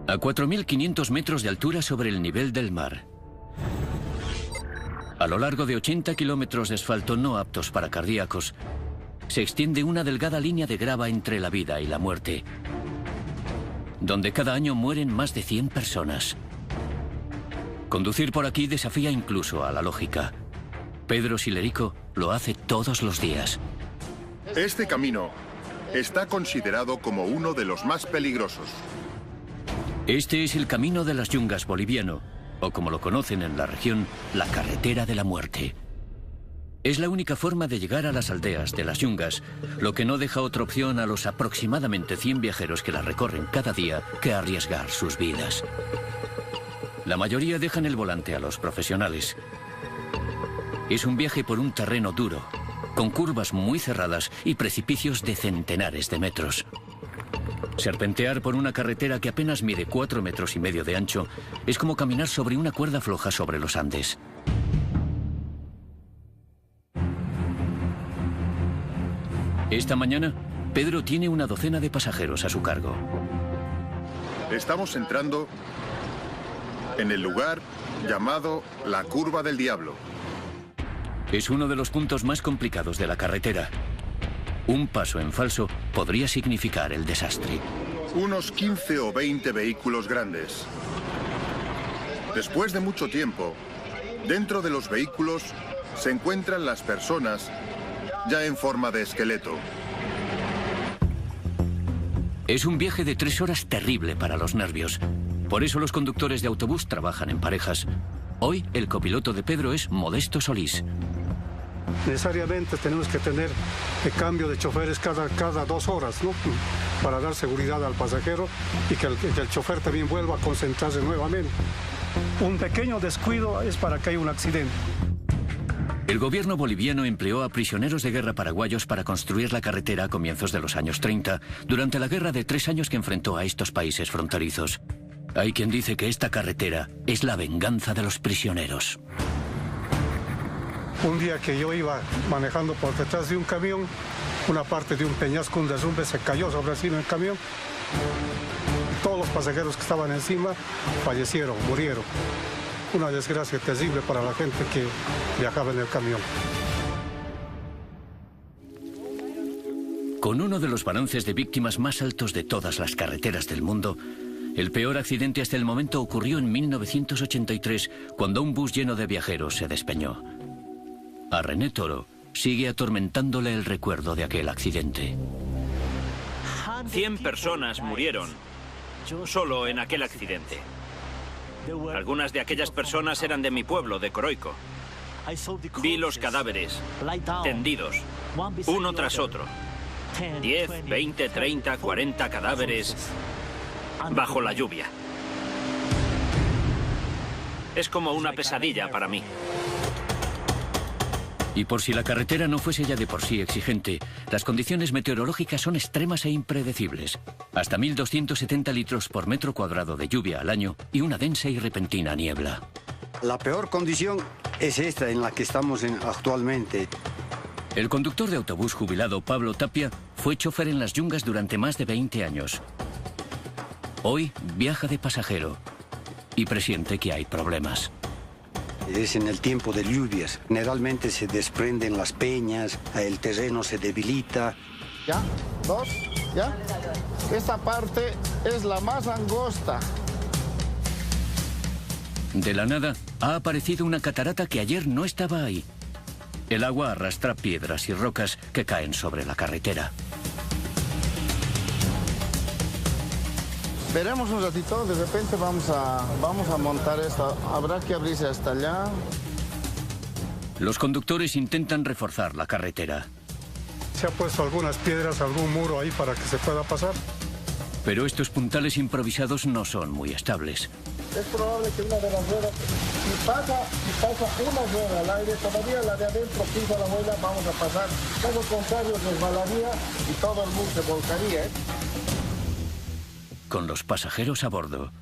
A 4.500 metros de altura sobre el nivel del mar. A lo largo de 80 kilómetros de asfalto no aptos para cardíacos, se extiende una delgada línea de grava entre la vida y la muerte, donde cada año mueren más de 100 personas. Conducir por aquí desafía incluso a la lógica. Pedro Silerico lo hace todos los días. Este camino está considerado como uno de los más peligrosos. Este es el Camino de las Yungas boliviano, o como lo conocen en la región, la Carretera de la Muerte. Es la única forma de llegar a las aldeas de las Yungas, lo que no deja otra opción a los aproximadamente 100 viajeros que la recorren cada día que arriesgar sus vidas. La mayoría dejan el volante a los profesionales. Es un viaje por un terreno duro, con curvas muy cerradas y precipicios de centenares de metros. Serpentear por una carretera que apenas mide 4,5 metros de ancho es como caminar sobre una cuerda floja sobre los Andes. Esta mañana, Pedro tiene una docena de pasajeros a su cargo. Estamos entrando en el lugar llamado la Curva del Diablo. Es uno de los puntos más complicados de la carretera. Un paso en falso podría significar el desastre. Unos 15 o 20 vehículos grandes. Después de mucho tiempo, dentro de los vehículos se encuentran las personas ya en forma de esqueleto. Es un viaje de 3 horas terrible para los nervios. Por eso los conductores de autobús trabajan en parejas. Hoy el copiloto de Pedro es Modesto Solís. Necesariamente tenemos que tener el cambio de choferes cada 2 horas, ¿no? Para dar seguridad al pasajero y que el chofer también vuelva a concentrarse nuevamente. Un pequeño descuido es para que haya un accidente. El gobierno boliviano empleó a prisioneros de guerra paraguayos para construir la carretera a comienzos de los años 30, durante la guerra de 3 años que enfrentó a estos países fronterizos. Hay quien dice que esta carretera es la venganza de los prisioneros. Un día que yo iba manejando por detrás de un camión, una parte de un peñasco, un derrumbe, se cayó sobre encima del camión. Todos los pasajeros que estaban encima fallecieron, murieron. Una desgracia terrible para la gente que viajaba en el camión. Con uno de los balances de víctimas más altos de todas las carreteras del mundo, el peor accidente hasta el momento ocurrió en 1983, cuando un bus lleno de viajeros se despeñó. A René Toro sigue atormentándole el recuerdo de aquel accidente. 100 personas murieron solo en aquel accidente. Algunas de aquellas personas eran de mi pueblo, de Coroico. Vi los cadáveres tendidos, uno tras otro. 10, 20, 30, 40 cadáveres bajo la lluvia. Es como una pesadilla para mí. Y por si la carretera no fuese ya de por sí exigente, las condiciones meteorológicas son extremas e impredecibles. Hasta 1.270 litros por metro cuadrado de lluvia al año y una densa y repentina niebla. La peor condición es esta en la que estamos actualmente. El conductor de autobús jubilado Pablo Tapia fue chofer en las Yungas durante más de 20 años. Hoy viaja de pasajero y presiente que hay problemas. Es en el tiempo de lluvias. Generalmente se desprenden las peñas, el terreno se debilita. ¿Ya? 2, ¿ya? Esta parte es la más angosta. De la nada, ha aparecido una catarata que ayer no estaba ahí. El agua arrastra piedras y rocas que caen sobre la carretera. Veremos un ratito, de repente vamos a montar esto. Habrá que abrirse hasta allá. Los conductores intentan reforzar la carretera. Se ha puesto algunas piedras, algún muro ahí para que se pueda pasar. Pero estos puntales improvisados no son muy estables. Es probable que una de las ruedas, si pasa una rueda al aire, todavía la de adentro pisa la rueda, vamos a pasar. Caso contrario, resbalaría y todo el mundo se volcaría, ¿eh? Con los pasajeros a bordo,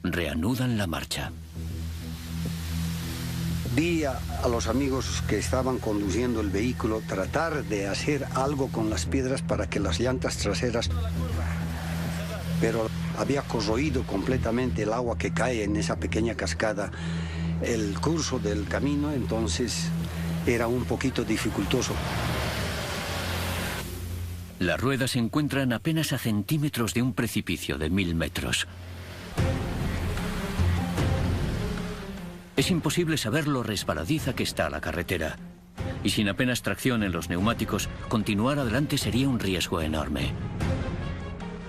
reanudan la marcha. Vi a los amigos que estaban conduciendo el vehículo tratar de hacer algo con las piedras para que las llantas traseras pero había corroído completamente el agua que cae en esa pequeña cascada el curso del camino, entonces era un poquito dificultoso. Las ruedas se encuentran apenas a centímetros de un precipicio de 1000 metros. Es imposible saber lo resbaladiza que está la carretera. Y sin apenas tracción en los neumáticos, continuar adelante sería un riesgo enorme.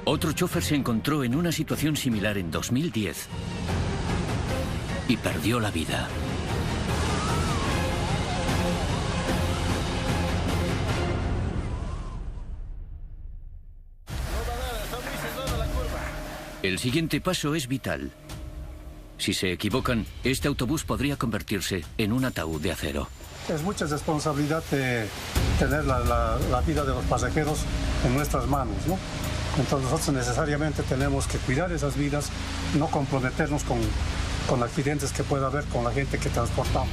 Otro chofer se encontró en una situación similar en 2010 y perdió la vida. El siguiente paso es vital. Si se equivocan, este autobús podría convertirse en un ataúd de acero. Es mucha responsabilidad de tener la vida de los pasajeros en nuestras manos, ¿no? Entonces nosotros necesariamente tenemos que cuidar esas vidas, no comprometernos con accidentes que pueda haber con la gente que transportamos.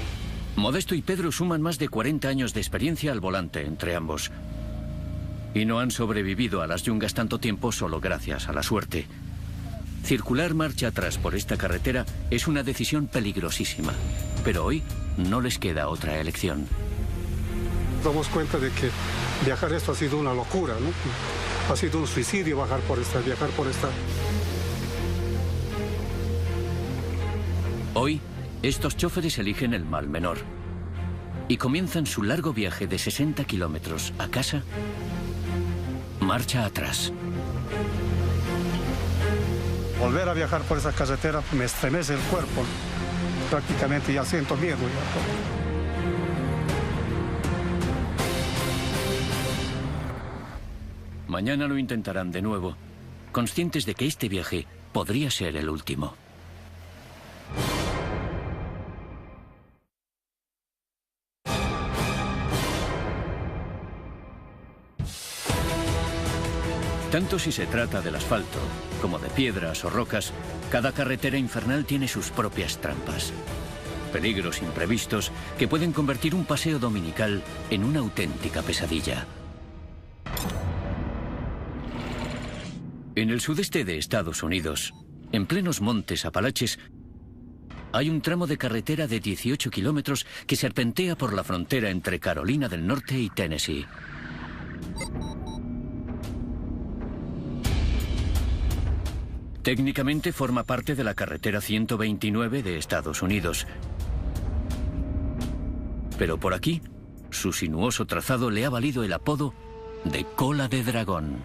Modesto y Pedro suman más de 40 años de experiencia al volante entre ambos. Y no han sobrevivido a las yungas tanto tiempo solo gracias a la suerte. Circular marcha atrás por esta carretera es una decisión peligrosísima, pero hoy no les queda otra elección. Nos damos cuenta de que viajar esto ha sido una locura, ¿no? Ha sido un suicidio viajar por esta. Hoy, estos choferes eligen el mal menor y comienzan su largo viaje de 60 kilómetros a casa, marcha atrás. Volver a viajar por esa carretera me estremece el cuerpo. Prácticamente ya siento miedo. Mañana lo intentarán de nuevo, conscientes de que este viaje podría ser el último. Tanto si se trata del asfalto como de piedras o rocas, cada carretera infernal tiene sus propias trampas. Peligros imprevistos que pueden convertir un paseo dominical en una auténtica pesadilla. En el sudeste de Estados Unidos, en plenos montes Apalaches, hay un tramo de carretera de 18 kilómetros que serpentea por la frontera entre Carolina del Norte y Tennessee. Técnicamente forma parte de la carretera 129 de Estados Unidos. Pero por aquí, su sinuoso trazado le ha valido el apodo de Cola de Dragón.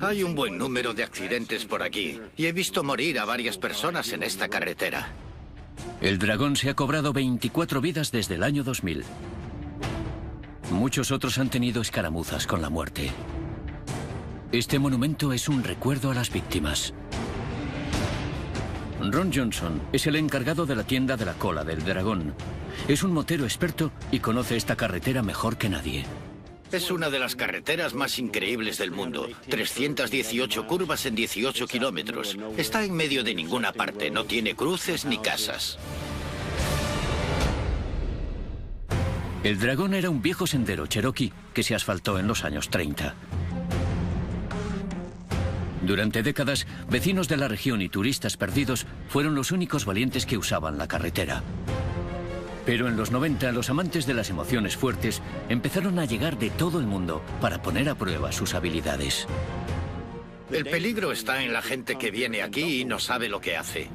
Hay un buen número de accidentes por aquí y he visto morir a varias personas en esta carretera. El Dragón se ha cobrado 24 vidas desde el año 2000. Muchos otros han tenido escaramuzas con la muerte. Este monumento es un recuerdo a las víctimas. Ron Johnson es el encargado de la tienda de la Cola del Dragón. Es un motero experto y conoce esta carretera mejor que nadie. Es una de las carreteras más increíbles del mundo. 318 curvas en 18 kilómetros. Está en medio de ninguna parte, no tiene cruces ni casas. El Dragón era un viejo sendero cherokee que se asfaltó en los años 30. Durante décadas, vecinos de la región y turistas perdidos fueron los únicos valientes que usaban la carretera. Pero en los 90, los amantes de las emociones fuertes empezaron a llegar de todo el mundo para poner a prueba sus habilidades. El peligro está en la gente que viene aquí y no sabe lo que hace.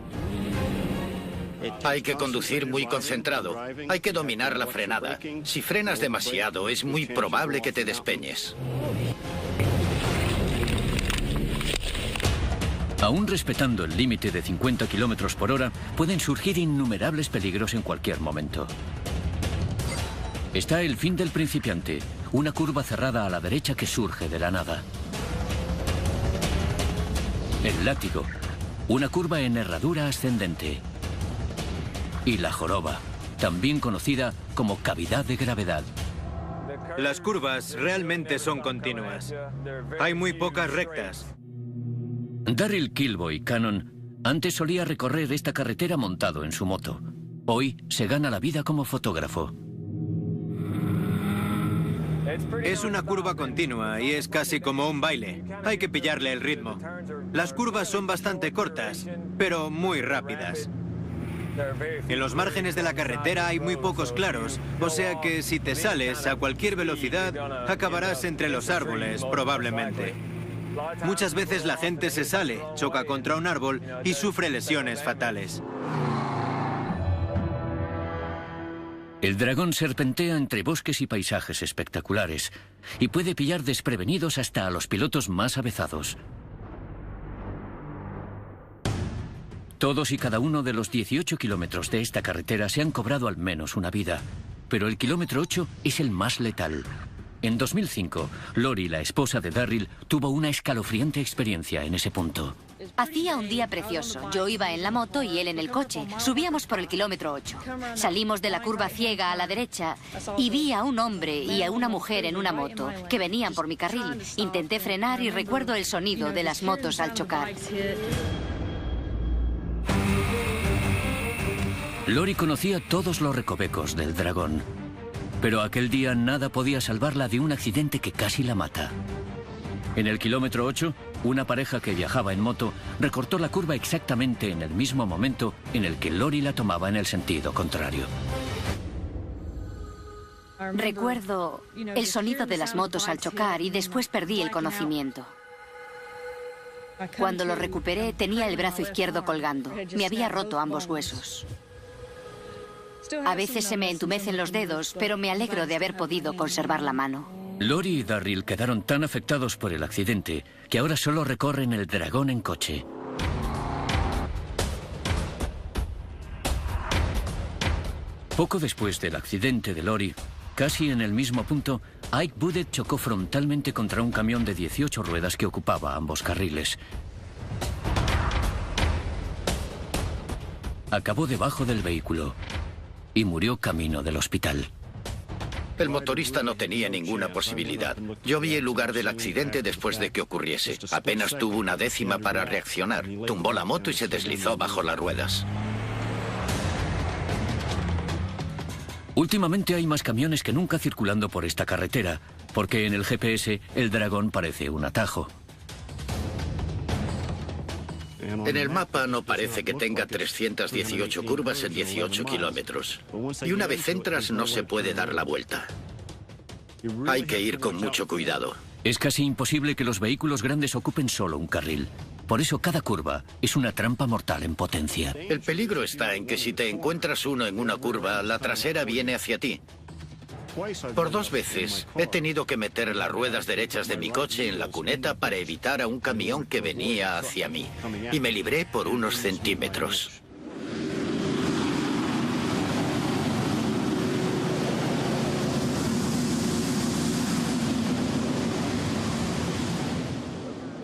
Hay que conducir muy concentrado. Hay que dominar la frenada. Si frenas demasiado, es muy probable que te despeñes. Aún respetando el límite de 50 kilómetros por hora, pueden surgir innumerables peligros en cualquier momento. Está el fin del principiante, una curva cerrada a la derecha que surge de la nada. El látigo, una curva en herradura ascendente. Y la joroba, también conocida como cavidad de gravedad. Las curvas realmente son continuas. Hay muy pocas rectas. Darryl Kilboy Cannon antes solía recorrer esta carretera montado en su moto. Hoy se gana la vida como fotógrafo. Es una curva continua y es casi como un baile. Hay que pillarle el ritmo. Las curvas son bastante cortas, pero muy rápidas. En los márgenes de la carretera hay muy pocos claros, o sea que si te sales a cualquier velocidad, acabarás entre los árboles, probablemente. Muchas veces la gente se sale, choca contra un árbol y sufre lesiones fatales. El dragón serpentea entre bosques y paisajes espectaculares y puede pillar desprevenidos hasta a los pilotos más avezados. Todos y cada uno de los 18 kilómetros de esta carretera se han cobrado al menos una vida, pero el kilómetro 8 es el más letal. En 2005, Lori, la esposa de Darryl, tuvo una escalofriante experiencia en ese punto. Hacía un día precioso. Yo iba en la moto y él en el coche. Subíamos por el kilómetro 8. Salimos de la curva ciega a la derecha y vi a un hombre y a una mujer en una moto que venían por mi carril. Intenté frenar y recuerdo el sonido de las motos al chocar. Lori conocía todos los recovecos del dragón, pero aquel día nada podía salvarla de un accidente que casi la mata. En el kilómetro 8, una pareja que viajaba en moto recortó la curva exactamente en el mismo momento en el que Lori la tomaba en el sentido contrario. Recuerdo el sonido de las motos al chocar y después perdí el conocimiento. Cuando lo recuperé, tenía el brazo izquierdo colgando. Me había roto ambos huesos. A veces se me entumecen los dedos, pero me alegro de haber podido conservar la mano. Lori y Darryl quedaron tan afectados por el accidente que ahora solo recorren el dragón en coche. Poco después del accidente de Lori, casi en el mismo punto, Ike Budet chocó frontalmente contra un camión de 18 ruedas que ocupaba ambos carriles. Acabó debajo del vehículo y murió camino del hospital. El motorista no tenía ninguna posibilidad. Yo vi el lugar del accidente después de que ocurriese. Apenas tuvo una décima para reaccionar. Tumbó la moto y se deslizó bajo las ruedas. Últimamente hay más camiones que nunca circulando por esta carretera, porque en el GPS el dragón parece un atajo. En el mapa no parece que tenga 318 curvas en 18 kilómetros. Y una vez entras no se puede dar la vuelta. Hay que ir con mucho cuidado. Es casi imposible que los vehículos grandes ocupen solo un carril. Por eso cada curva es una trampa mortal en potencia. El peligro está en que si te encuentras uno en una curva, la trasera viene hacia ti. Por 2 veces he tenido que meter las ruedas derechas de mi coche en la cuneta para evitar a un camión que venía hacia mí. Y me libré por unos centímetros.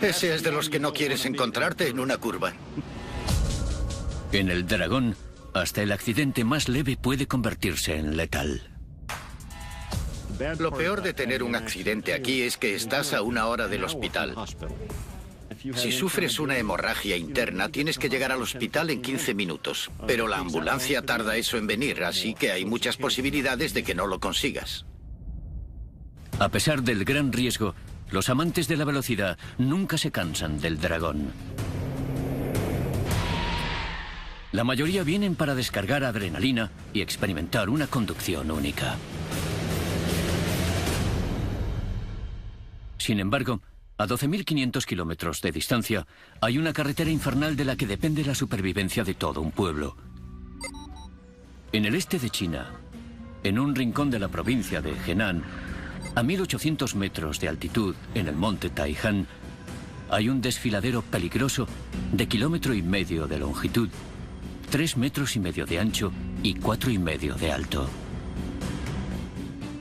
Ese es de los que no quieres encontrarte en una curva. En el dragón, hasta el accidente más leve puede convertirse en letal. Lo peor de tener un accidente aquí es que estás a 1 hora del hospital. Si sufres una hemorragia interna, tienes que llegar al hospital en 15 minutos. Pero la ambulancia tarda eso en venir, así que hay muchas posibilidades de que no lo consigas. A pesar del gran riesgo, los amantes de la velocidad nunca se cansan del dragón. La mayoría vienen para descargar adrenalina y experimentar una conducción única. Sin embargo, a 12.500 kilómetros de distancia, hay una carretera infernal de la que depende la supervivencia de todo un pueblo. En el este de China, en un rincón de la provincia de Henan, a 1.800 metros de altitud, en el monte Taihan, hay un desfiladero peligroso de 1,5 kilómetros de longitud, 3,5 metros de ancho y 4,5 metros de alto.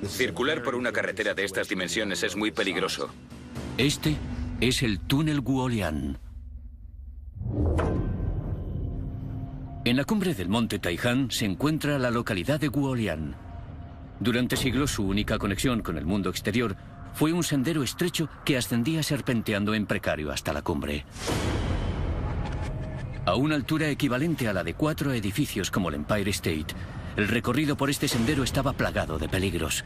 Circular por una carretera de estas dimensiones es muy peligroso. Este es el túnel Guolian. En la cumbre del monte Taihan se encuentra la localidad de Guolian. Durante siglos su única conexión con el mundo exterior fue un sendero estrecho que ascendía serpenteando en precario hasta la cumbre. A una altura equivalente a la de 4 edificios como el Empire State, el recorrido por este sendero estaba plagado de peligros.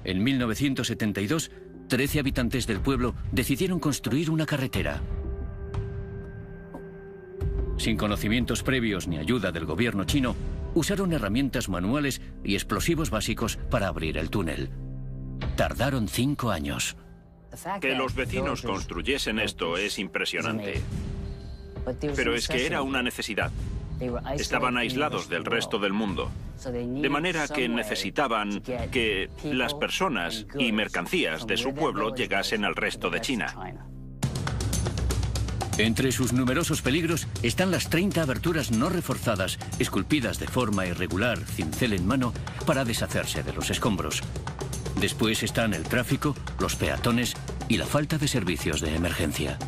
En 1972, 13 habitantes del pueblo decidieron construir una carretera. Sin conocimientos previos ni ayuda del gobierno chino, usaron herramientas manuales y explosivos básicos para abrir el túnel. Tardaron 5 años. Que los vecinos construyesen esto es impresionante. Pero es que era una necesidad. Estaban aislados del resto del mundo. De manera que necesitaban que las personas y mercancías de su pueblo llegasen al resto de China. Entre sus numerosos peligros están las 30 aberturas no reforzadas, esculpidas de forma irregular, cincel en mano, para deshacerse de los escombros. Después están el tráfico, los peatones y la falta de servicios de emergencia.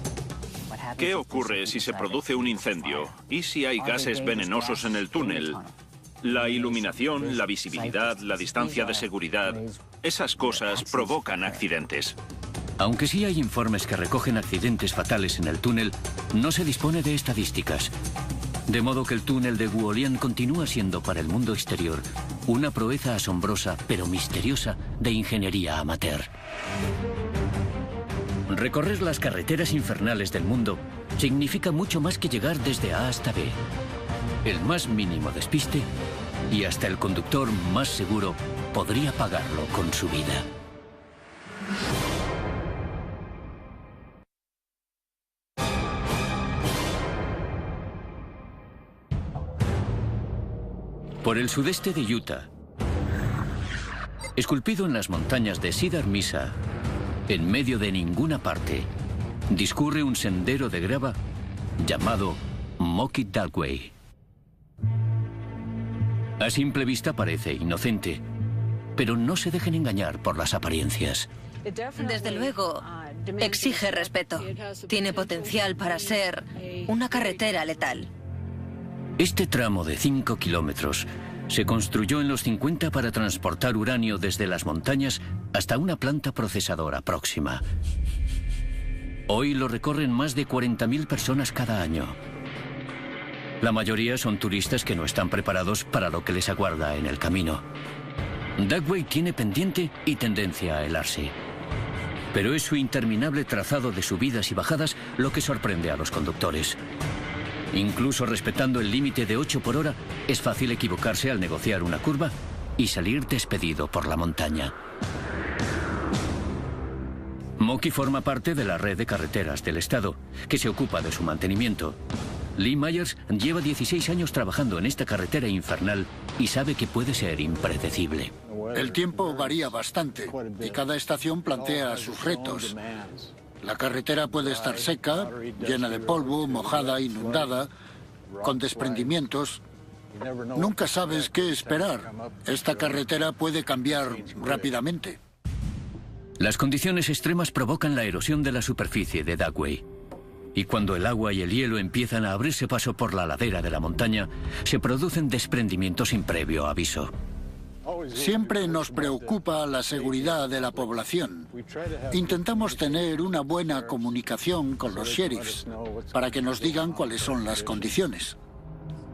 ¿Qué ocurre si se produce un incendio? ¿Y si hay gases venenosos en el túnel? La iluminación, la visibilidad, la distancia de seguridad, esas cosas provocan accidentes. Aunque sí hay informes que recogen accidentes fatales en el túnel, no se dispone de estadísticas. De modo que el túnel de Huolian continúa siendo para el mundo exterior una proeza asombrosa pero misteriosa de ingeniería amateur. Recorrer las carreteras infernales del mundo significa mucho más que llegar desde A hasta B. El más mínimo despiste y hasta el conductor más seguro podría pagarlo con su vida. Por el sudeste de Utah, esculpido en las montañas de Cedar Mesa, en medio de ninguna parte, discurre un sendero de grava llamado Moki Dugway. A simple vista parece inocente, pero no se dejen engañar por las apariencias. Desde luego, exige respeto. Tiene potencial para ser una carretera letal. Este tramo de 5 kilómetros se construyó en los 50 para transportar uranio desde las montañas hasta una planta procesadora próxima. Hoy lo recorren más de 40.000 personas cada año. La mayoría son turistas que no están preparados para lo que les aguarda en el camino. Dugway tiene pendiente y tendencia a helarse. Pero es su interminable trazado de subidas y bajadas lo que sorprende a los conductores. Incluso respetando el límite de 8 por hora, es fácil equivocarse al negociar una curva y salir despedido por la montaña. Moki forma parte de la red de carreteras del estado, que se ocupa de su mantenimiento. Lee Myers lleva 16 años trabajando en esta carretera infernal y sabe que puede ser impredecible. El tiempo varía bastante y cada estación plantea sus retos. La carretera puede estar seca, llena de polvo, mojada, inundada, con desprendimientos. Nunca sabes qué esperar. Esta carretera puede cambiar rápidamente. Las condiciones extremas provocan la erosión de la superficie de Dugway. Y cuando el agua y el hielo empiezan a abrirse paso por la ladera de la montaña, se producen desprendimientos sin previo aviso. Siempre nos preocupa la seguridad de la población. Intentamos tener una buena comunicación con los sheriffs para que nos digan cuáles son las condiciones.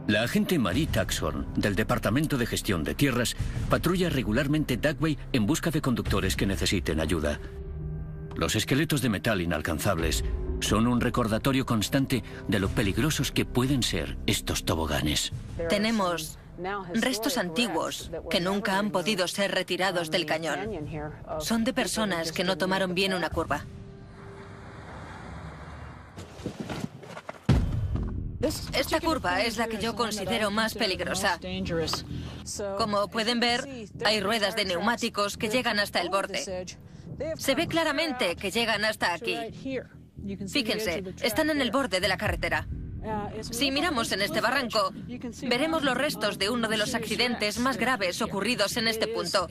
La agente Marie Taxhorn, del Departamento de Gestión de Tierras, patrulla regularmente Dugway en busca de conductores que necesiten ayuda. Los esqueletos de metal inalcanzables son un recordatorio constante de lo peligrosos que pueden ser estos toboganes. Tenemos restos antiguos que nunca han podido ser retirados del cañón. Son de personas que no tomaron bien una curva. Esta curva es la que yo considero más peligrosa. Como pueden ver, hay ruedas de neumáticos que llegan hasta el borde. Se ve claramente que llegan hasta aquí. Fíjense, están en el borde de la carretera. Si miramos en este barranco, veremos los restos de uno de los accidentes más graves ocurridos en este punto.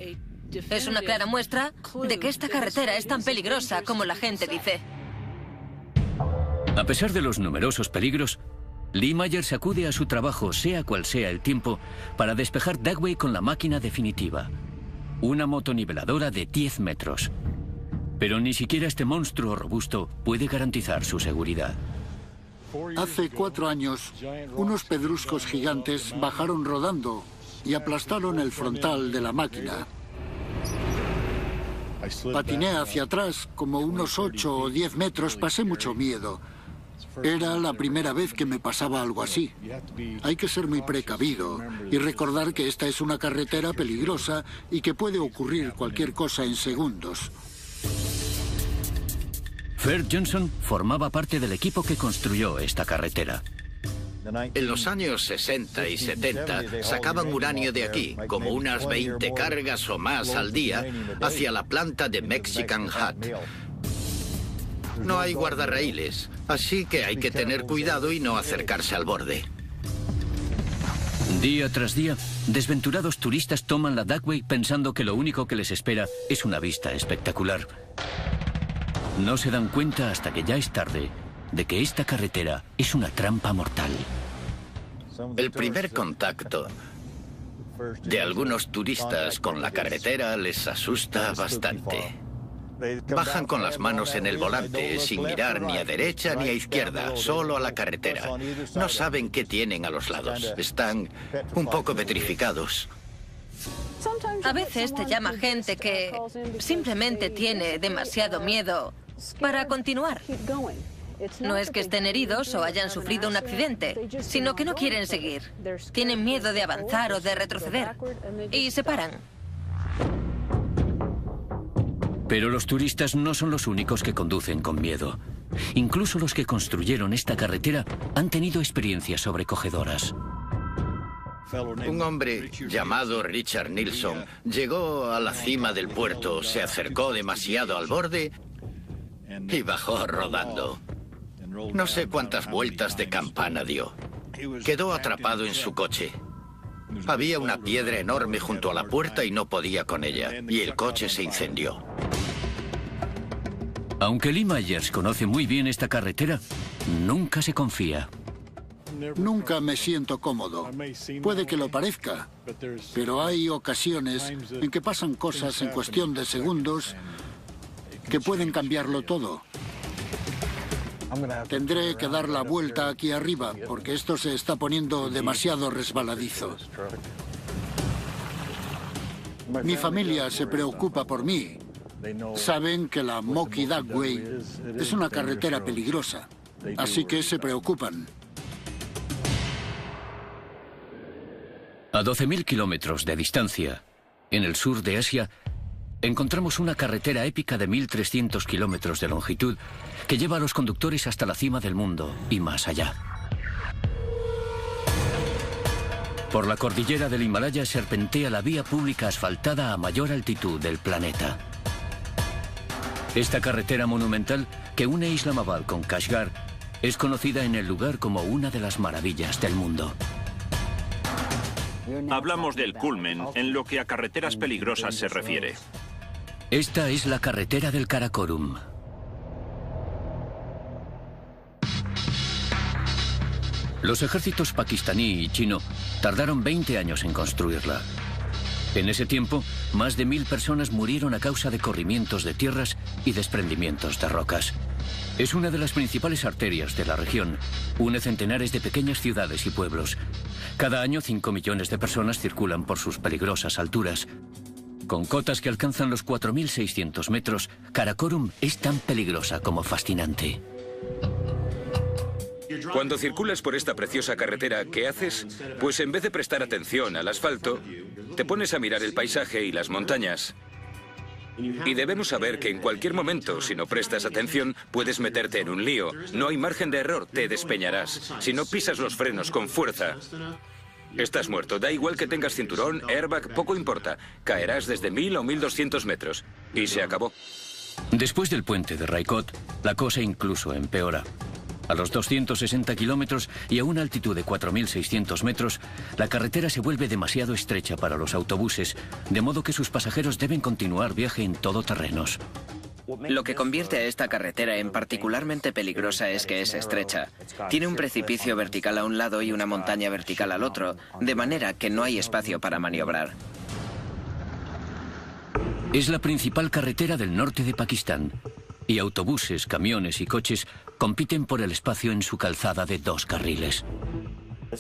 Es una clara muestra de que esta carretera es tan peligrosa como la gente dice. A pesar de los numerosos peligros, Lee Myers acude a su trabajo, sea cual sea el tiempo, para despejar Dugway con la máquina definitiva. Una motoniveladora de 10 metros. Pero ni siquiera este monstruo robusto puede garantizar su seguridad. Hace 4 años, unos pedruscos gigantes bajaron rodando y aplastaron el frontal de la máquina. Patiné hacia atrás como unos 8 o 10 metros, pasé mucho miedo. Era la primera vez que me pasaba algo así. Hay que ser muy precavido y recordar que esta es una carretera peligrosa y que puede ocurrir cualquier cosa en segundos. Fer Johnson formaba parte del equipo que construyó esta carretera. En los años 60 y 70 sacaban uranio de aquí, como unas 20 cargas o más al día, hacia la planta de Mexican Hat. No hay guardarraíles, así que hay que tener cuidado y no acercarse al borde. Día tras día, desventurados turistas toman la Duckway pensando que lo único que les espera es una vista espectacular. No se dan cuenta hasta que ya es tarde de que esta carretera es una trampa mortal. El primer contacto de algunos turistas con la carretera les asusta bastante. Bajan con las manos en el volante, sin mirar ni a derecha ni a izquierda, solo a la carretera. No saben qué tienen a los lados. Están un poco petrificados. A veces te llama gente que simplemente tiene demasiado miedo para continuar. No es que estén heridos o hayan sufrido un accidente, sino que no quieren seguir. Tienen miedo de avanzar o de retroceder y se paran. Pero los turistas no son los únicos que conducen con miedo. Incluso los que construyeron esta carretera han tenido experiencias sobrecogedoras. Un hombre llamado Richard Nilsson llegó a la cima del puerto, se acercó demasiado al borde y bajó rodando. No sé cuántas vueltas de campana dio. Quedó atrapado en su coche. Había una piedra enorme junto a la puerta y no podía con ella, y el coche se incendió. Aunque Lee Myers conoce muy bien esta carretera, nunca se confía. Nunca me siento cómodo. Puede que lo parezca, pero hay ocasiones en que pasan cosas en cuestión de segundos que pueden cambiarlo todo. Tendré que dar la vuelta aquí arriba, porque esto se está poniendo demasiado resbaladizo. Mi familia se preocupa por mí. Saben que la Moki Duckway es una carretera peligrosa, así que se preocupan. A 12.000 kilómetros de distancia, en el sur de Asia, encontramos una carretera épica de 1.300 kilómetros de longitud que lleva a los conductores hasta la cima del mundo y más allá. Por la cordillera del Himalaya serpentea la vía pública asfaltada a mayor altitud del planeta. Esta carretera monumental que une Islamabad con Kashgar es conocida en el lugar como una de las maravillas del mundo. Hablamos del culmen en lo que a carreteras peligrosas se refiere. Esta es la carretera del Karakorum. Los ejércitos pakistaní y chino tardaron 20 años en construirla. En ese tiempo, más de 1.000 personas murieron a causa de corrimientos de tierras y desprendimientos de rocas. Es una de las principales arterias de la región. Une centenares de pequeñas ciudades y pueblos. Cada año 5 millones de personas circulan por sus peligrosas alturas. Con cotas que alcanzan los 4.600 metros, Karakorum es tan peligrosa como fascinante. Cuando circulas por esta preciosa carretera, ¿qué haces? Pues en vez de prestar atención al asfalto, te pones a mirar el paisaje y las montañas. Y debemos saber que en cualquier momento, si no prestas atención, puedes meterte en un lío. No hay margen de error, te despeñarás. Si no pisas los frenos con fuerza, estás muerto. Da igual que tengas cinturón, airbag, poco importa. Caerás desde 1.000 o 1.200 metros. Y se acabó. Después del puente de Raikot, la cosa incluso empeora. A los 260 kilómetros y a una altitud de 4.600 metros, la carretera se vuelve demasiado estrecha para los autobuses, de modo que sus pasajeros deben continuar viaje en todoterrenos. Lo que convierte a esta carretera en particularmente peligrosa es que es estrecha. Tiene un precipicio vertical a un lado y una montaña vertical al otro, de manera que no hay espacio para maniobrar. Es la principal carretera del norte de Pakistán, y autobuses, camiones y coches compiten por el espacio en su calzada de 2 carriles.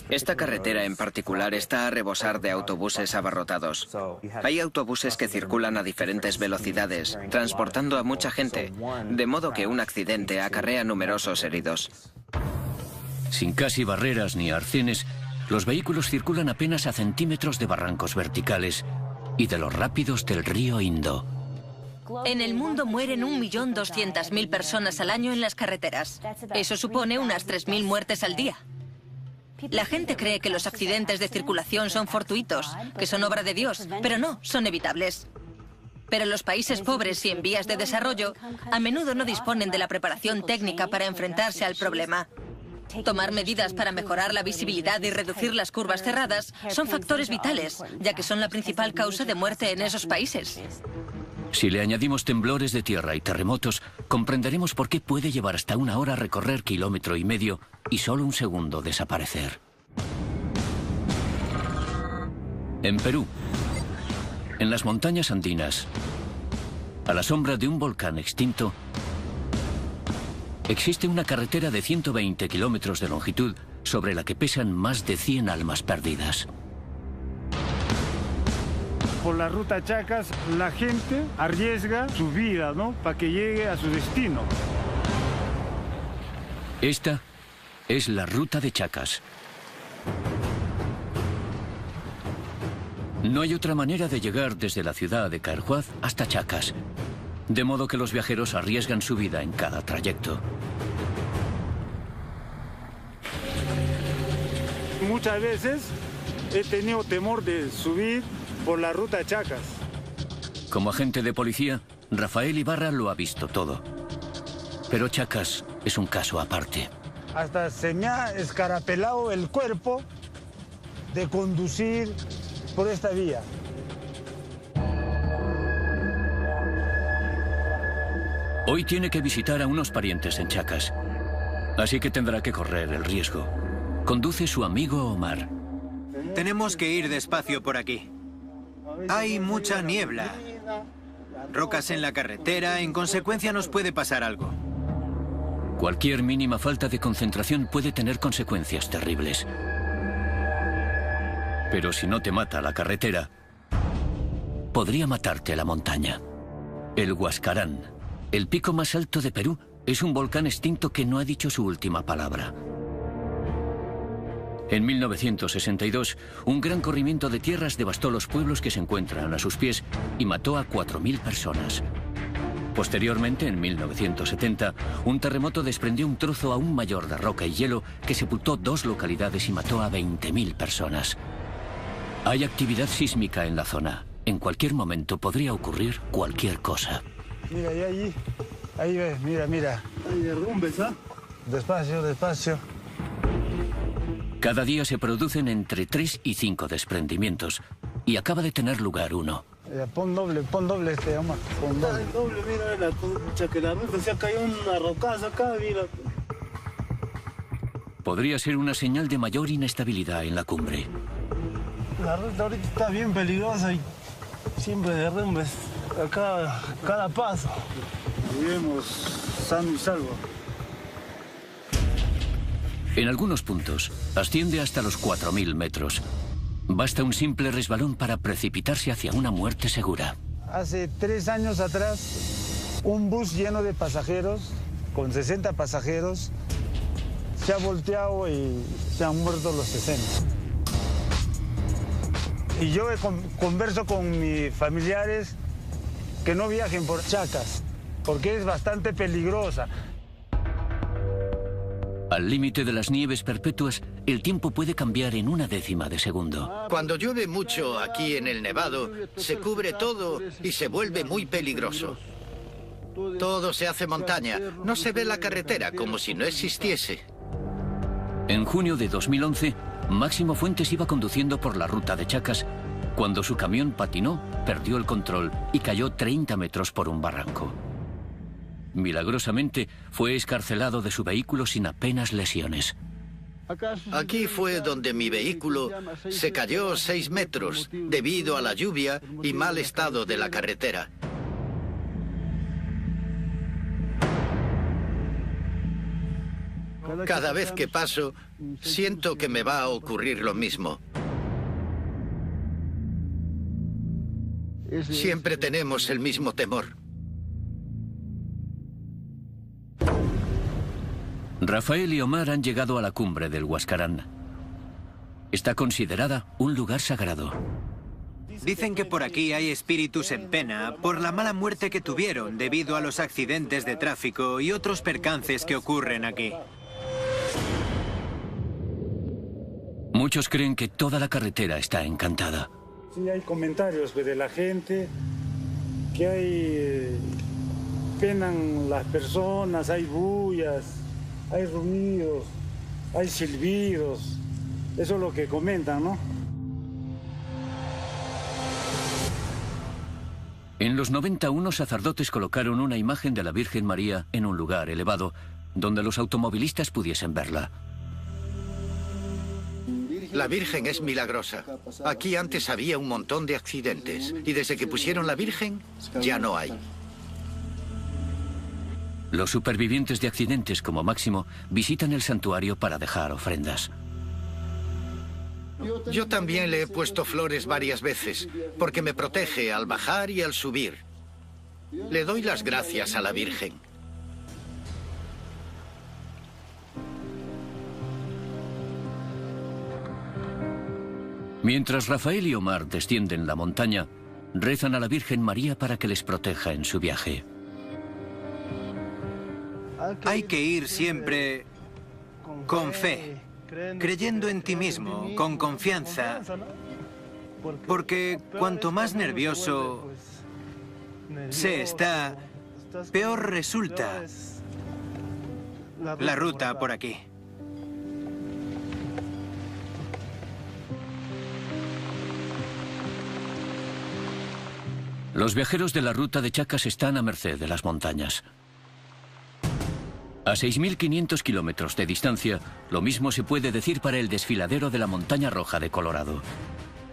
Esta carretera en particular está a rebosar de autobuses abarrotados. Hay autobuses que circulan a diferentes velocidades, transportando a mucha gente, de modo que un accidente acarrea numerosos heridos. Sin casi barreras ni arcenes, los vehículos circulan apenas a centímetros de barrancos verticales y de los rápidos del río Indo. En el mundo mueren 1.200.000 personas al año en las carreteras. Eso supone unas 3.000 muertes al día. La gente cree que los accidentes de circulación son fortuitos, que son obra de Dios, pero no, son evitables. Pero los países pobres y en vías de desarrollo a menudo no disponen de la preparación técnica para enfrentarse al problema. Tomar medidas para mejorar la visibilidad y reducir las curvas cerradas son factores vitales, ya que son la principal causa de muerte en esos países. Si le añadimos temblores de tierra y terremotos, comprenderemos por qué puede llevar hasta 1 hora recorrer 1,5 kilómetros y solo 1 segundo desaparecer. En Perú, en las montañas andinas, a la sombra de un volcán extinto, existe una carretera de 120 kilómetros de longitud sobre la que pesan más de 100 almas perdidas. Por la ruta Chacas, la gente arriesga su vida, ¿no?, para que llegue a su destino. Esta es la ruta de Chacas. No hay otra manera de llegar desde la ciudad de Carhuaz hasta Chacas, de modo que los viajeros arriesgan su vida en cada trayecto. Muchas veces he tenido temor de subir por la ruta Chacas. Como agente de policía, Rafael Ibarra lo ha visto todo. Pero Chacas es un caso aparte. Hasta se me ha escarapelado el cuerpo de conducir por esta vía. Hoy tiene que visitar a unos parientes en Chacas, así que tendrá que correr el riesgo. Conduce su amigo Omar. Tenemos que ir despacio por aquí. Hay mucha niebla, rocas en la carretera, en consecuencia nos puede pasar algo. Cualquier mínima falta de concentración puede tener consecuencias terribles. Pero si no te mata la carretera, podría matarte la montaña. El Huascarán, el pico más alto de Perú, es un volcán extinto que no ha dicho su última palabra. En 1962, un gran corrimiento de tierras devastó los pueblos que se encuentran a sus pies y mató a 4.000 personas. Posteriormente, en 1970, un terremoto desprendió un trozo aún mayor de roca y hielo que sepultó 2 localidades y mató a 20.000 personas. Hay actividad sísmica en la zona. En cualquier momento podría ocurrir cualquier cosa. Mira, y ahí ves, mira. Hay derrumbes, ¿ah? Despacio, despacio. Cada día se producen entre 3 y 5 desprendimientos y acaba de tener lugar uno. Pon doble este, Omar. Pon doble. El doble, mira, que la ruta se ha caído una rocaza acá, mira. Podría ser una señal de mayor inestabilidad en la cumbre. La ruta ahorita está bien peligrosa y siempre derrumbes acá cada paso. Vivimos sano y salvo. En algunos puntos asciende hasta los 4.000 metros. Basta un simple resbalón para precipitarse hacia una muerte segura. Hace 3 años atrás, un bus lleno de pasajeros, con 60 pasajeros, se ha volteado y se han muerto los 60. Y yo converso con mis familiares que no viajen por Chacas, porque es bastante peligrosa. Al límite de las nieves perpetuas, el tiempo puede cambiar en 1/10 de segundo. Cuando llueve mucho aquí en el Nevado, se cubre todo y se vuelve muy peligroso. Todo se hace montaña. No se ve la carretera, como si no existiese. En junio de 2011, Máximo Fuentes iba conduciendo por la ruta de Chacas cuando su camión patinó, perdió el control y cayó 30 metros por un barranco. Milagrosamente, fue excarcelado de su vehículo sin apenas lesiones. Aquí fue donde mi vehículo se cayó 6 metros debido a la lluvia y mal estado de la carretera. Cada vez que paso, siento que me va a ocurrir lo mismo. Siempre tenemos el mismo temor. Rafael y Omar han llegado a la cumbre del Huascarán. Está considerada un lugar sagrado. Dicen que por aquí hay espíritus en pena por la mala muerte que tuvieron debido a los accidentes de tráfico y otros percances que ocurren aquí. Muchos creen que toda la carretera está encantada. Sí, hay comentarios de la gente que hay penan las personas, hay bullas, hay ruidos, hay silbidos. Eso es lo que comentan, ¿no? En los 90, unos sacerdotes colocaron una imagen de la Virgen María en un lugar elevado, donde los automovilistas pudiesen verla. La Virgen es milagrosa. Aquí antes había un montón de accidentes y desde que pusieron la Virgen, ya no hay. Los supervivientes de accidentes, como máximo, visitan el santuario para dejar ofrendas. Yo también le he puesto flores varias veces, porque me protege al bajar y al subir. Le doy las gracias a la Virgen. Mientras Rafael y Omar descienden la montaña, rezan a la Virgen María para que les proteja en su viaje. Hay que ir siempre con fe, creyendo en ti mismo, con confianza, porque cuanto más nervioso se está, peor resulta la ruta por aquí. Los viajeros de la ruta de Chacas están a merced de las montañas. A 6.500 kilómetros de distancia, lo mismo se puede decir para el desfiladero de la Montaña Roja de Colorado.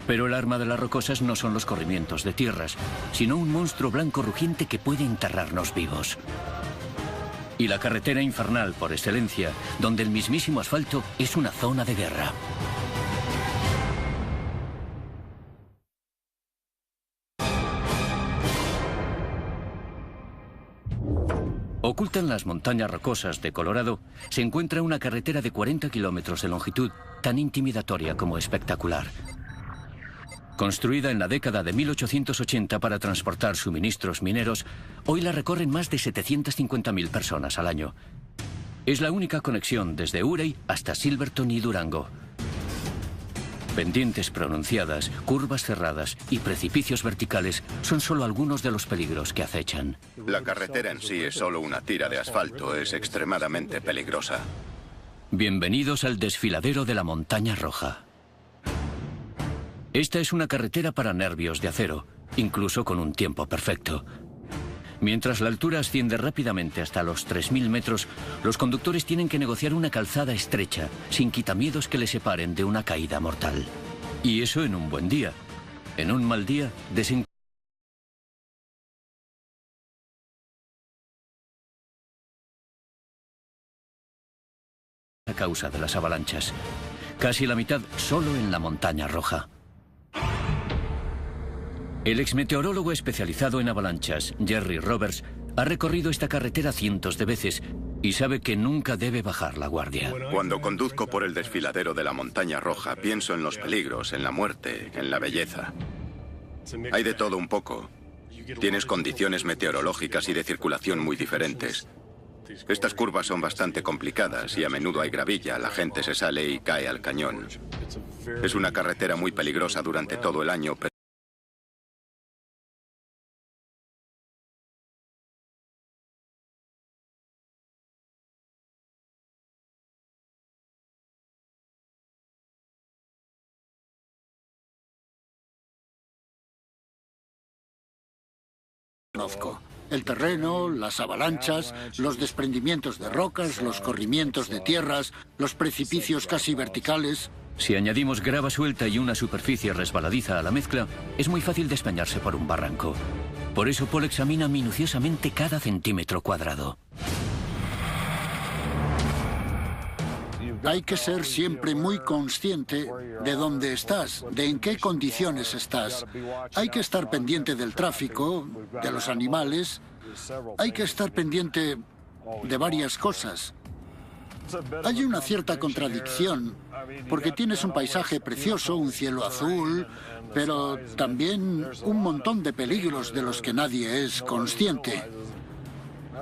Pero el arma de las rocosas no son los corrimientos de tierras, sino un monstruo blanco rugiente que puede enterrarnos vivos. Y la carretera infernal por excelencia, donde el mismísimo asfalto es una zona de guerra. Oculta en las montañas rocosas de Colorado se encuentra una carretera de 40 kilómetros de longitud, tan intimidatoria como espectacular. Construida en la década de 1880 para transportar suministros mineros, hoy la recorren más de 750.000 personas al año. Es la única conexión desde Urey hasta Silverton y Durango. Pendientes pronunciadas, curvas cerradas y precipicios verticales son solo algunos de los peligros que acechan. La carretera en sí es solo una tira de asfalto, es extremadamente peligrosa. Bienvenidos al desfiladero de la Montaña Roja. Esta es una carretera para nervios de acero, incluso con un tiempo perfecto. Mientras la altura asciende rápidamente hasta los 3.000 metros, los conductores tienen que negociar una calzada estrecha, sin quitamiedos que les separen de una caída mortal. Y eso en un buen día. En un mal día, a causa de las avalanchas. Casi la mitad solo en la Montaña Roja. El exmeteorólogo especializado en avalanchas, Jerry Roberts, ha recorrido esta carretera cientos de veces y sabe que nunca debe bajar la guardia. Cuando conduzco por el desfiladero de la Montaña Roja, pienso en los peligros, en la muerte, en la belleza. Hay de todo un poco. Tienes condiciones meteorológicas y de circulación muy diferentes. Estas curvas son bastante complicadas y a menudo hay gravilla, la gente se sale y cae al cañón. Es una carretera muy peligrosa durante todo el año, pero el terreno, las avalanchas, los desprendimientos de rocas, los corrimientos de tierras, los precipicios casi verticales. Si añadimos grava suelta y una superficie resbaladiza a la mezcla, es muy fácil despeñarse por un barranco. Por eso Paul examina minuciosamente cada centímetro cuadrado. Hay que ser siempre muy consciente de dónde estás, de en qué condiciones estás. Hay que estar pendiente del tráfico, de los animales. Hay que estar pendiente de varias cosas. Hay una cierta contradicción, porque tienes un paisaje precioso, un cielo azul, pero también un montón de peligros de los que nadie es consciente.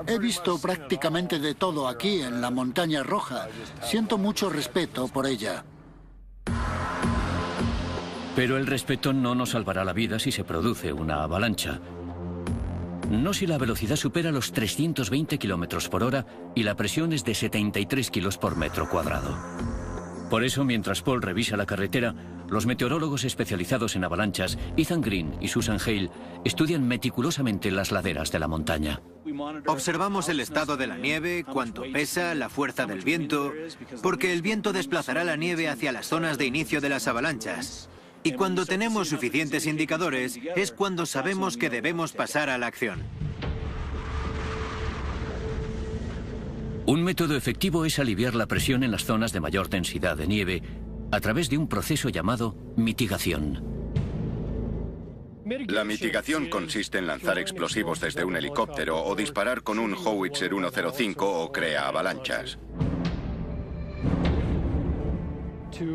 He visto prácticamente de todo aquí, en la Montaña Roja. Siento mucho respeto por ella. Pero el respeto no nos salvará la vida si se produce una avalancha. No si la velocidad supera los 320 kilómetros por hora y la presión es de 73 kilos por metro cuadrado. Por eso, mientras Paul revisa la carretera, los meteorólogos especializados en avalanchas, Ethan Green y Susan Hale, estudian meticulosamente las laderas de la montaña. Observamos el estado de la nieve, cuánto pesa, la fuerza del viento, porque el viento desplazará la nieve hacia las zonas de inicio de las avalanchas. Y cuando tenemos suficientes indicadores, es cuando sabemos que debemos pasar a la acción. Un método efectivo es aliviar la presión en las zonas de mayor densidad de nieve a través de un proceso llamado mitigación. La mitigación consiste en lanzar explosivos desde un helicóptero o disparar con un Howitzer 105 o crea avalanchas.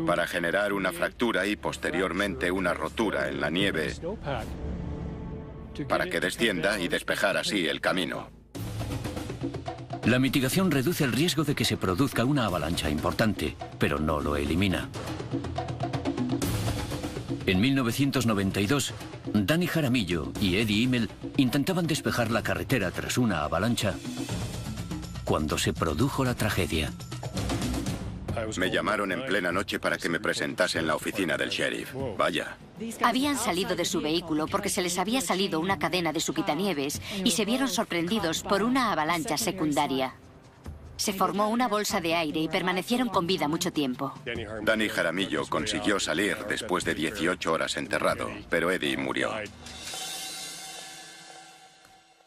Para generar una fractura y posteriormente una rotura en la nieve para que descienda y despejar así el camino. La mitigación reduce el riesgo de que se produzca una avalancha importante, pero no lo elimina. En 1992, Danny Jaramillo y Eddie Immel intentaban despejar la carretera tras una avalancha cuando se produjo la tragedia. Me llamaron en plena noche para que me presentase en la oficina del sheriff. Vaya. Habían salido de su vehículo porque se les había salido una cadena de su quitanieves y se vieron sorprendidos por una avalancha secundaria. Se formó una bolsa de aire y permanecieron con vida mucho tiempo. Danny Jaramillo consiguió salir después de 18 horas enterrado, pero Eddie murió.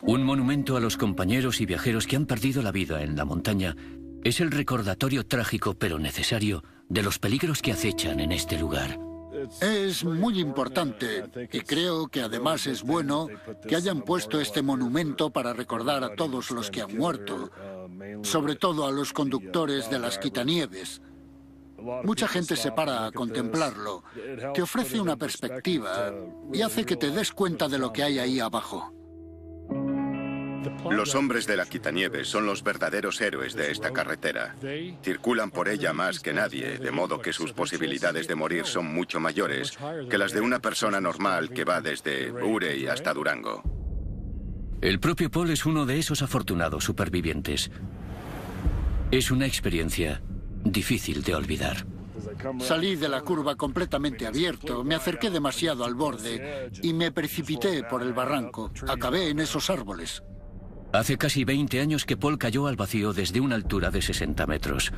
Un monumento a los compañeros y viajeros que han perdido la vida en la montaña es el recordatorio trágico pero necesario de los peligros que acechan en este lugar. Es muy importante y creo que además es bueno que hayan puesto este monumento para recordar a todos los que han muerto, sobre todo a los conductores de las quitanieves. Mucha gente se para a contemplarlo, te ofrece una perspectiva y hace que te des cuenta de lo que hay ahí abajo. Los hombres de la quitanieves son los verdaderos héroes de esta carretera. Circulan por ella más que nadie, de modo que sus posibilidades de morir son mucho mayores que las de una persona normal que va desde Urey hasta Durango. El propio Paul es uno de esos afortunados supervivientes. Es una experiencia difícil de olvidar. Salí de la curva completamente abierto, me acerqué demasiado al borde y me precipité por el barranco. Acabé en esos árboles. Hace casi 20 años que Paul cayó al vacío desde una altura de 60 metros.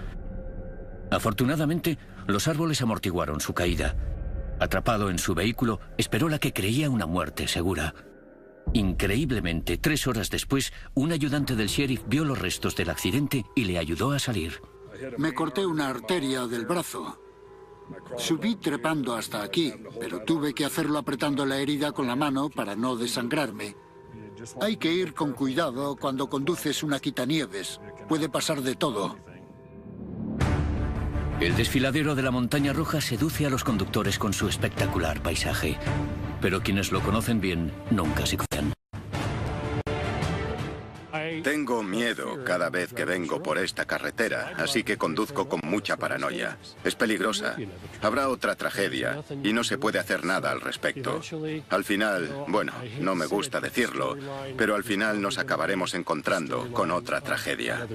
Afortunadamente, los árboles amortiguaron su caída. Atrapado en su vehículo, esperó la que creía una muerte segura. Increíblemente, 3 horas después, un ayudante del sheriff vio los restos del accidente y le ayudó a salir. Me corté una arteria del brazo. Subí trepando hasta aquí, pero tuve que hacerlo apretando la herida con la mano para no desangrarme. Hay que ir con cuidado cuando conduces una quitanieves. Puede pasar de todo. El desfiladero de la Montaña Roja seduce a los conductores con su espectacular paisaje. Pero quienes lo conocen bien nunca se confían. Tengo miedo cada vez que vengo por esta carretera, así que conduzco con mucha paranoia. Es peligrosa. Habrá otra tragedia y no se puede hacer nada al respecto. Al final, bueno, no me gusta decirlo, pero al final nos acabaremos encontrando con otra tragedia.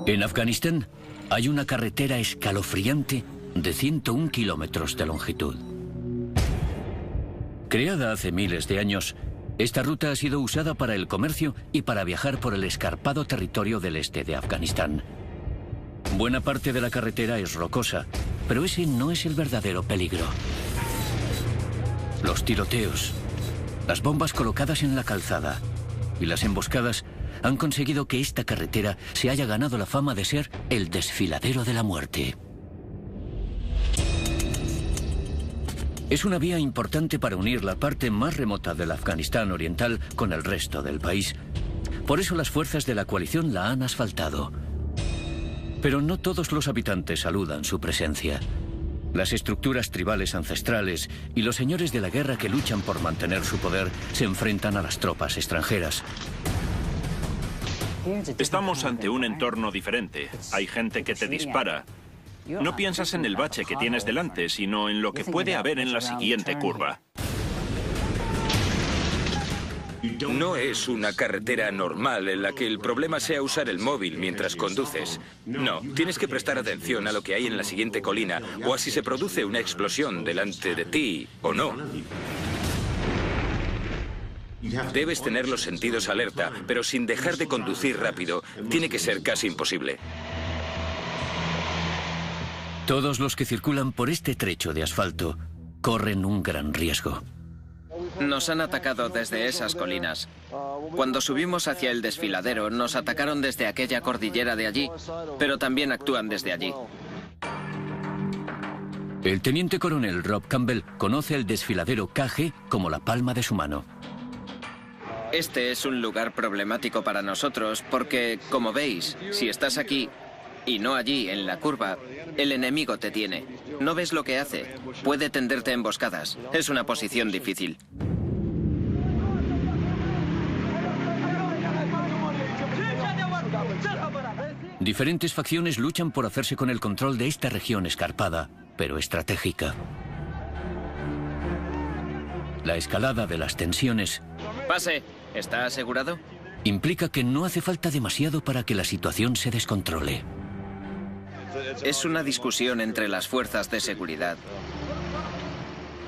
En Afganistán hay una carretera escalofriante de 101 kilómetros de longitud. Creada hace miles de años, esta ruta ha sido usada para el comercio y para viajar por el escarpado territorio del este de Afganistán. Buena parte de la carretera es rocosa, pero ese no es el verdadero peligro. Los tiroteos, las bombas colocadas en la calzada y las emboscadas han conseguido que esta carretera se haya ganado la fama de ser el desfiladero de la muerte. Es una vía importante para unir la parte más remota del Afganistán oriental con el resto del país. Por eso las fuerzas de la coalición la han asfaltado. Pero no todos los habitantes saludan su presencia. Las estructuras tribales ancestrales y los señores de la guerra que luchan por mantener su poder se enfrentan a las tropas extranjeras. Estamos ante un entorno diferente. Hay gente que te dispara. No piensas en el bache que tienes delante, sino en lo que puede haber en la siguiente curva. No es una carretera normal en la que el problema sea usar el móvil mientras conduces. No, tienes que prestar atención a lo que hay en la siguiente colina o a si se produce una explosión delante de ti o no. Debes tener los sentidos alerta, pero sin dejar de conducir rápido. Tiene que ser casi imposible. Todos los que circulan por este trecho de asfalto corren un gran riesgo. Nos han atacado desde esas colinas. Cuando subimos hacia el desfiladero, nos atacaron desde aquella cordillera de allí, pero también actúan desde allí. El teniente coronel Rob Campbell conoce el desfiladero KG como la palma de su mano. Este es un lugar problemático para nosotros porque, como veis, si estás aquí y no allí, en la curva, el enemigo te tiene. No ves lo que hace. Puede tenderte emboscadas. Es una posición difícil. Diferentes facciones luchan por hacerse con el control de esta región escarpada, pero estratégica. La escalada de las tensiones... Pase. ¿Está asegurado? Implica que no hace falta demasiado para que la situación se descontrole. Es una discusión entre las fuerzas de seguridad.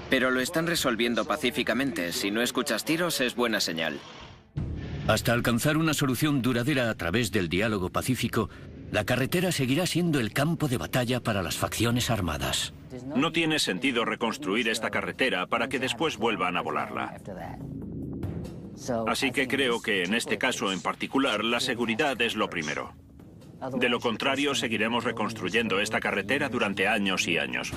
Pero lo están resolviendo pacíficamente. Si no escuchas tiros, es buena señal. Hasta alcanzar una solución duradera a través del diálogo pacífico, la carretera seguirá siendo el campo de batalla para las facciones armadas. No tiene sentido reconstruir esta carretera para que después vuelvan a volarla. Así que creo que en este caso en particular, la seguridad es lo primero. De lo contrario, seguiremos reconstruyendo esta carretera durante años y años.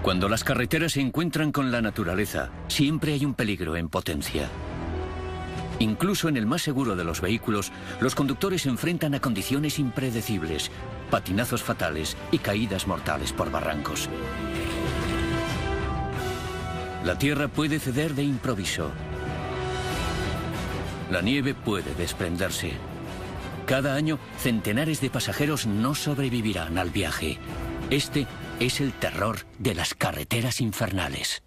Cuando las carreteras se encuentran con la naturaleza, siempre hay un peligro en potencia. Incluso en el más seguro de los vehículos, los conductores se enfrentan a condiciones impredecibles, patinazos fatales y caídas mortales por barrancos. La tierra puede ceder de improviso. La nieve puede desprenderse. Cada año, centenares de pasajeros no sobrevivirán al viaje. Este es el terror de las carreteras infernales.